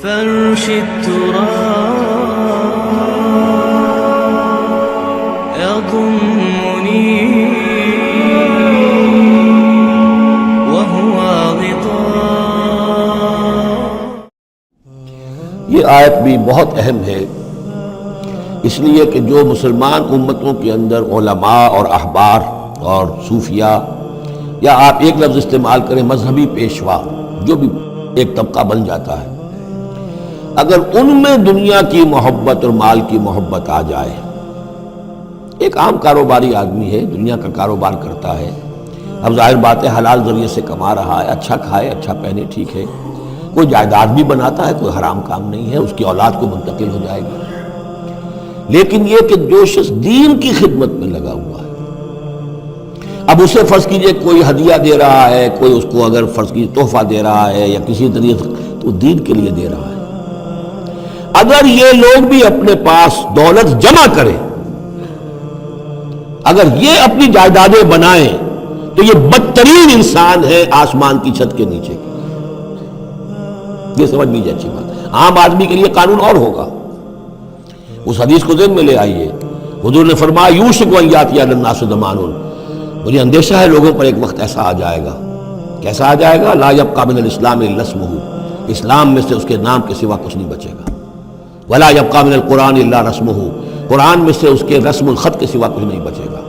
فرش التراب يضمني وهو غطاء. یہ آیت بھی بہت اہم ہے، اس لیے کہ جو مسلمان امتوں کے اندر علماء اور احبار اور صوفیاء، یا آپ ایک لفظ استعمال کریں مذہبی پیشوا، جو بھی ایک طبقہ بن جاتا ہے، اگر ان میں دنیا کی محبت اور مال کی محبت آ جائے، ایک عام کاروباری آدمی ہے، دنیا کا کاروبار کرتا ہے، اب ظاہر بات ہے حلال ذریعے سے کما رہا ہے، اچھا کھائے اچھا پہنے، ٹھیک ہے، کوئی جائیداد بھی بناتا ہے، کوئی حرام کام نہیں ہے، اس کی اولاد کو منتقل ہو جائے گی. لیکن یہ کہ جو شخص دین کی خدمت میں لگا ہوا ہے، اب اسے فرض کیجئے کوئی ہدیہ دے رہا ہے، کوئی اس کو اگر فرض کیجئے تحفہ دے رہا ہے یا کسی طریقے سے، تو دین کے لیے دے رہا ہے. اگر یہ لوگ بھی اپنے پاس دولت جمع کریں، اگر یہ اپنی جائیدادیں بنائیں، تو یہ بدترین انسان ہے آسمان کی چھت کے نیچے کی. یہ سمجھ لیجیے اچھی بات ہے. عام آدمی کے لیے قانون اور ہوگا. اس حدیث کو ذہن میں لے آئیے، حضور نے فرمایا یوشک ان یاتی علی الناس زمان، مجھے اندیشہ ہے لوگوں پر ایک وقت ایسا آ جائے گا. کیسا آ جائے گا؟ لا یبقى من الاسلام الا اسمہ، اسلام میں سے اس کے نام کے سوا کچھ نہیں بچے گا. ولا یبقى من القرآن الا رسمہ، قرآن میں سے اس کے رسم الخط کے سوا کچھ نہیں بچے گا.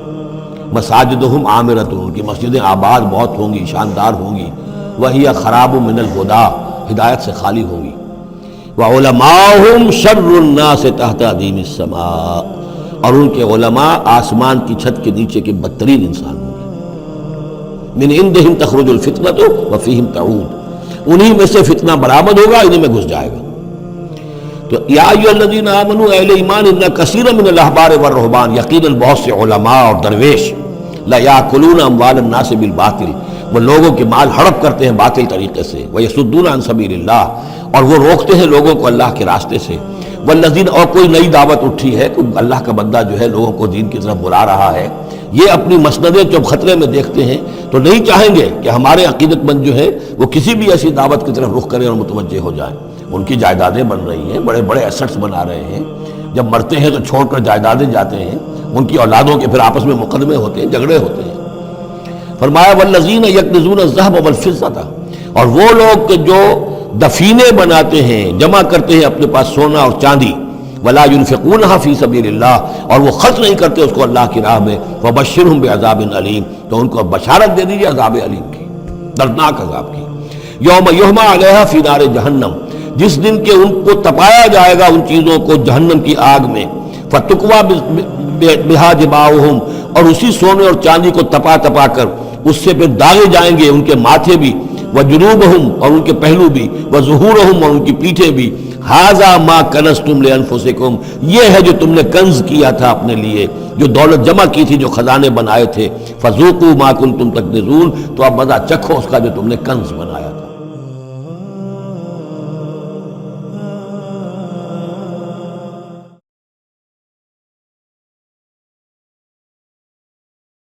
مساجدہم عامرۃ، ان کی مسجدیں آباد بہت ہوں گی، شاندار ہوں گی. وہی خراب من الہدیٰ، ہدایت سے خالی ہوں گی. وعلماؤہم شر الناس تحت عدیم السماء، اور ان کے علماء آسمان کی چھت کے نیچے کے بدترین انسان ہوں گے. من عندہم تخرج الفتنۃ وفیہم تعود، انہی میں سے فتنہ برآمد ہوگا، انہی میں گھس جائے گا. تو یا ایھا الذین آمنوا، اہل ایمان، ان کثیر من الاحبار والرہبان، یقیناً بہت سے علماء اور درویش، لا یاکلون اموال الناس بالباطل، وہ لوگوں کے مال ہڑپ کرتے ہیں باطل طریقے سے. ویصدون عن سبیل اللہ، اور وہ روکتے ہیں لوگوں کو اللہ کے راستے سے. والذین، اور کوئی نئی دعوت اٹھی ہے، کوئی اللہ کا بندہ جو ہے لوگوں کو دین کی طرف بلا رہا ہے، یہ اپنی مسندیں جب خطرے میں دیکھتے ہیں تو نہیں چاہیں گے کہ ہمارے عقیدت مند جو ہے وہ کسی بھی ایسی دعوت کی طرف رخ کریں اور متوجہ ہو جائیں. ان کی جائیدادیں بن رہی ہیں، بڑے بڑے ایسٹس بنا رہے ہیں، جب مرتے ہیں تو چھوڑ کر جائیدادیں جاتے ہیں، ان کی اولادوں کے پھر آپس میں مقدمے ہوتے ہیں، جھگڑے ہوتے ہیں. فرمایا والذین یکنزون الذهب والفضة، اور وہ لوگ کہ جو دفینے بناتے ہیں، جمع کرتے ہیں اپنے پاس سونا اور چاندی، ولا ينفقونها فی سبیل اللہ، اور وہ خرچ نہیں کرتے اس کو اللہ کی راہ میں، فبشرهم بعذاب علیم، تو ان کو بشارت دے دیجیے عذاب علیم کی، دردناک عذاب کی. یوم یحمى علیہا فی نار جہنم، جس دن کہ ان کو تپایا جائے گا ان چیزوں کو جہنم کی آگ میں. فتقویٰ بہا جباہہم، اور اسی سونے اور چاندی کو تپا تپا کر اس سے پھر داغے جائیں گے ان کے ماتھے بھی، وجنوبہم، اور ان کے پہلو بھی، وظہورہم، اور ان کی پیٹھیں بھی. ھذا ما کنزتم لانفسکم، یہ ہے جو تم نے کنز کیا تھا اپنے لیے، جو دولت جمع کی تھی، جو خزانے بنائے تھے. فذوقوا ما کنتم تکنزون، تو اب مزہ چکھو اس کا جو تم نے کنز بنا